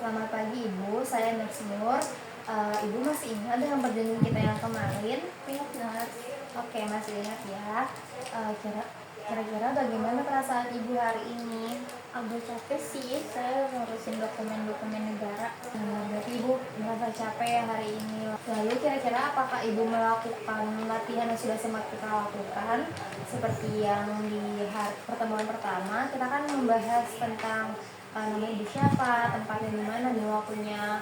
Selamat pagi Ibu, saya Nur. Ibu masih ingat dengan perjanjian kita yang kemarin? Ingat Nas. Oke, masih ingat ya. Kira-kira bagaimana perasaan Ibu hari ini? Agak capek sih, saya ngurusin dokumen-dokumen negara. Berarti Ibu merasa capek ya hari ini. Lalu kira-kira apakah Ibu melakukan latihan yang sudah sempat kita lakukan? Seperti yang di pertemuan pertama, kita kan membahas tentang nama Ibu siapa, tempatnya di mana, dan waktunya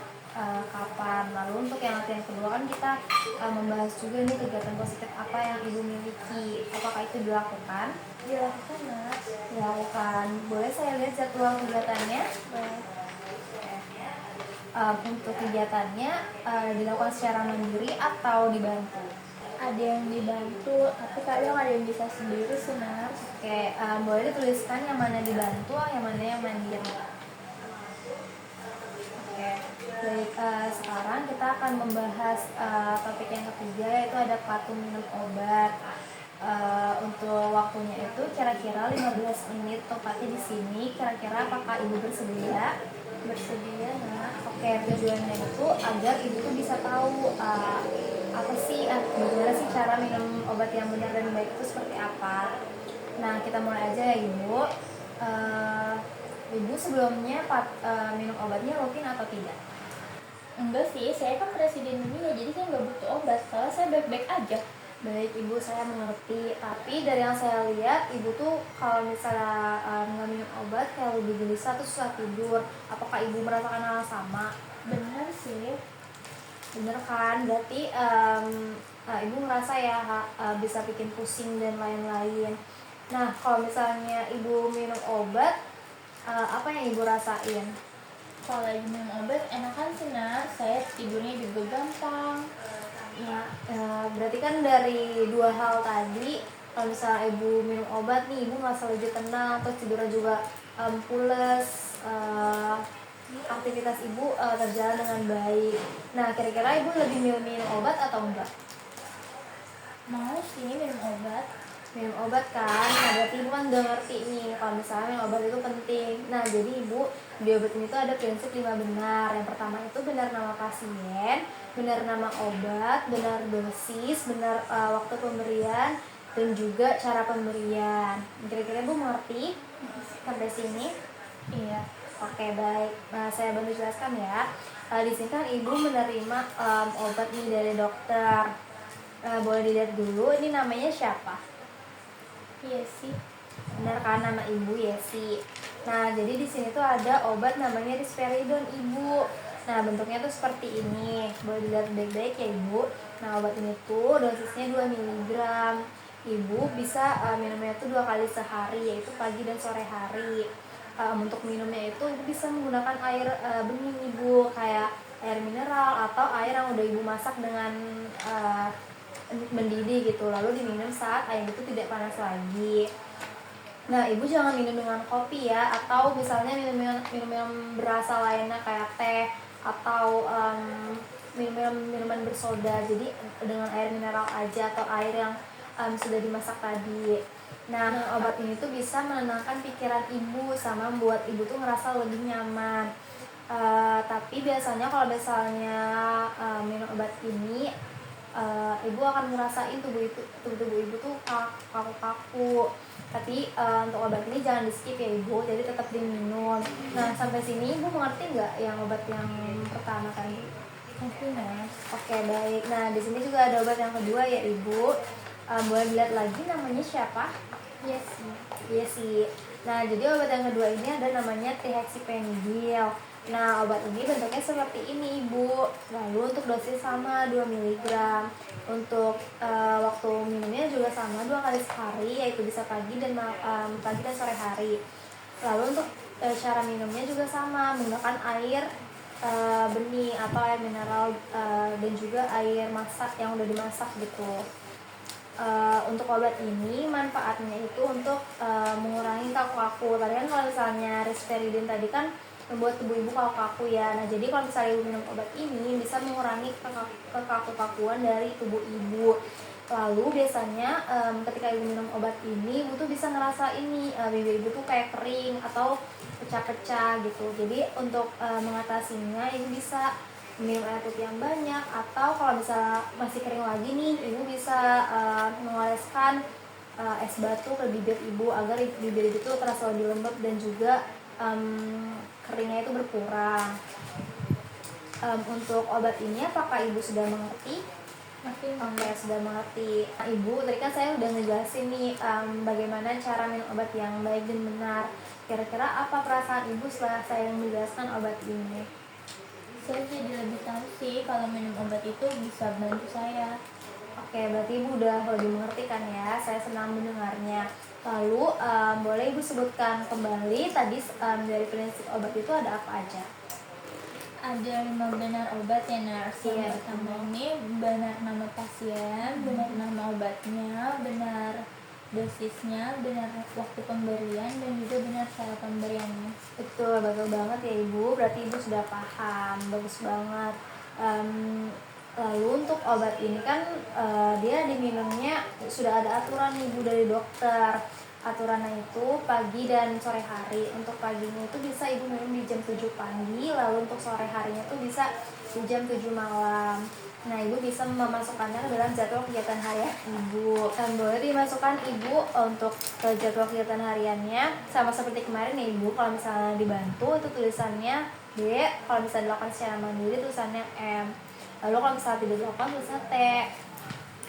kapan. Lalu untuk yang latihan kedua kan kita membahas juga nih kegiatan positif apa yang Ibu miliki. Apakah itu dilakukan? Dilakukan Nas. Dilakukan. Boleh saya lihat jadwal kegiatannya? Baik. Untuk kegiatannya dilakukan secara mandiri atau dibantu? Ada yang dibantu, tapi kadang ada yang bisa sendiri sih Nas. Oke, boleh dituliskan yang mana dibantu, yang mana yang mandiri. Oke, baik. Sekarang kita akan membahas topik yang ketiga, yaitu ada patuh minum obat. Untuk waktunya itu kira-kira 15 menit tepatnya di sini. Kira-kira apakah Ibu bersedia? Bersedia Nas. Oke, tujuannya itu agar Ibu tuh bisa tahu apa sih, bagaimana sih cara minum obat yang benar dan baik itu seperti apa. Nah, kita mulai aja ya Ibu. Ibu sebelumnya minum obatnya rutin atau tidak? Enggak sih, saya kan presiden dunia, jadi saya nggak butuh obat. Soalnya saya baik-baik aja. Baik Ibu, saya mengerti. Tapi dari yang saya lihat, Ibu tuh kalau misalnya nggak minum obat kayak lebih gelisah tuh susah tidur. Apakah Ibu merasakan hal yang sama? Benar sih. Bener kan? Berarti Ibu ngerasa ya bisa bikin pusing dan lain-lain. Nah, kalau misalnya Ibu minum obat, apa yang Ibu rasain? Kalau lagi minum obat enakan sih Nas. Saya tidurnya juga gampang. Nah, berarti kan dari dua hal tadi, kalau misalnya Ibu minum obat nih, Ibu ngerasa lebih tenang, terus tidurnya juga pules, aktivitas Ibu terjalan dengan baik. Nah, kira-kira Ibu lebih milih minum obat atau enggak? Mau sih minum obat. Minum obat kan, nah berarti Ibu kan udah ngerti nih kalau misalnya minum obat itu penting. Nah, jadi Ibu di obat ini tuh ada prinsip 5 benar. Yang pertama itu benar nama pasien, benar nama obat, benar dosis, benar waktu pemberian, dan juga cara pemberian. Kira-kira Ibu mengerti sampai sini? Iya. Oke, baik. Nah, saya bantu jelaskan ya. Di sini kan Ibu menerima obat nih dari dokter. Boleh dilihat dulu, ini namanya siapa? Iya sih. Benar kan, nama Ibu Yesi. Nah, jadi di sini tuh ada obat namanya risperidon Ibu. Nah, bentuknya tuh seperti ini. Boleh dilihat baik-baik ya Ibu. Nah, obat ini tuh dosisnya 2 mg. Ibu bisa minumnya tuh 2 kali sehari, yaitu pagi dan sore hari. Untuk minumnya itu Ibu bisa menggunakan air bening Ibu, kayak air mineral atau air yang udah Ibu masak dengan mendidih gitu, lalu diminum saat air itu tidak panas lagi. Nah, Ibu jangan minum dengan kopi ya, atau misalnya minum berasa lainnya kayak teh atau minuman bersoda. Jadi dengan air mineral aja atau air yang sudah dimasak tadi. Nah, obat ini tuh bisa menenangkan pikiran Ibu sama membuat Ibu tuh ngerasa lebih nyaman. Tapi biasanya kalau misalnya minum obat ini, Ibu akan ngerasain tubuh Ibu tuh kaku-kaku. Tapi untuk obat ini jangan di skip ya Ibu, jadi tetap diminum. Nah, sampai sini Ibu mengerti nggak yang obat yang pertama tadi? Mungkin Nas. Oke, baik. Nah, di sini juga ada obat yang kedua ya Ibu. Boleh dilihat lagi namanya siapa? Iya sih. Yesi. Nah, jadi obat yang kedua ini ada namanya thiohexyphenidyl. Nah, obat ini bentuknya seperti ini Ibu. Lalu untuk dosis sama 2 mg. Untuk waktu minumnya juga sama 2 kali sehari, yaitu bisa pagi dan sore hari. Lalu untuk cara minumnya juga sama, menggunakan air bening atau air mineral dan juga air masak yang udah dimasak gitu. Untuk obat ini manfaatnya itu untuk mengurangi kaku-kaku. Tadi kan kalau misalnya risperidon tadi kan membuat tubuh Ibu kaku-kaku ya. Nah, jadi kalau misalnya Ibu minum obat ini bisa mengurangi kekaku-kakuan dari tubuh Ibu. Lalu biasanya ketika ibu minum obat ini, ibu tuh bisa ngerasa ini bibir ibu tuh kayak kering atau pecah-pecah gitu. Jadi untuk mengatasinya, ibu bisa minum air putih yang banyak, atau kalau misalnya masih kering lagi nih, ibu bisa mengoleskan es batu ke bibir ibu agar bibir ibu tuh terasa lebih lembab dan juga keringnya itu berkurang. Untuk obat ini apakah ibu sudah mengerti? Oke, sudah mengerti. Nah, ibu, tadi kan saya udah ngejelasin nih bagaimana cara minum obat yang baik dan benar. Kira-kira apa perasaan ibu setelah saya menjelaskan obat ini? Saya jadi lebih tahu sih kalau minum obat itu bisa bantu saya. Oke, berarti ibu udah lebih mengerti kan ya? Saya senang mendengarnya. Lalu, boleh ibu sebutkan kembali tadi dari prinsip obat itu ada apa aja? Ada 5 benar obat ya Nars. Iya, Yang pertama ini benar nama pasien, benar nama obatnya, benar dosisnya, benar waktu pemberian, dan juga benar cara pemberiannya. Betul banget ya ibu. Berarti ibu sudah paham, bagus banget. Lalu untuk obat ini kan dia diminumnya sudah ada aturan ibu dari dokter. Aturannya itu pagi dan sore hari. Untuk paginya itu bisa ibu minum di jam 7 pagi, lalu untuk sore harinya itu bisa di jam 7 malam. Nah, ibu bisa memasukkannya ke dalam jadwal kegiatan harian ibu. Boleh dimasukkan ibu untuk ke jadwal kegiatan hariannya sama seperti kemarin ya ibu. Kalau misalnya dibantu itu tulisannya D, kalau bisa dilakukan secara mandiri tulisannya M. Lalu kalau misalnya tidak dilakukan tulisannya T.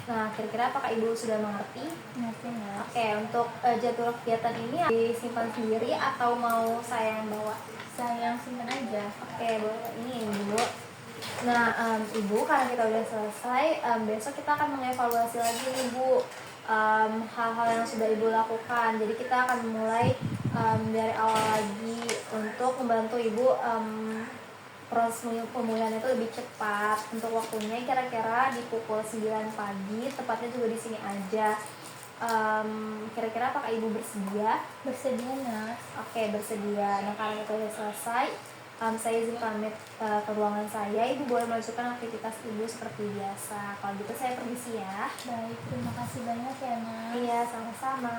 Nah, kira-kira apakah ibu sudah mengerti? Ngerti nggak? Oke, untuk jadwal kegiatan ini disimpan sendiri atau mau saya yang bawa? Saya yang simpan aja. Oke, boleh. Ini ibu. Nah, ibu, karena kita udah selesai, besok kita akan mengevaluasi lagi nih bu hal-hal yang sudah ibu lakukan. Jadi kita akan mulai dari awal lagi untuk membantu ibu proses pemulihan itu lebih cepat. Untuk waktunya kira-kira di pukul 9 pagi, tepatnya juga di sini aja. Kira-kira apakah ibu bersedia? Bersedia Nars. Oke, bersedia. Nah, karena itu sudah selesai, saya izin pamit ke ruangan saya. Ibu boleh melanjutkan aktivitas ibu seperti biasa. Kalau gitu saya permisi ya. Baik, terima kasih banyak ya Nars. Iya, sama-sama.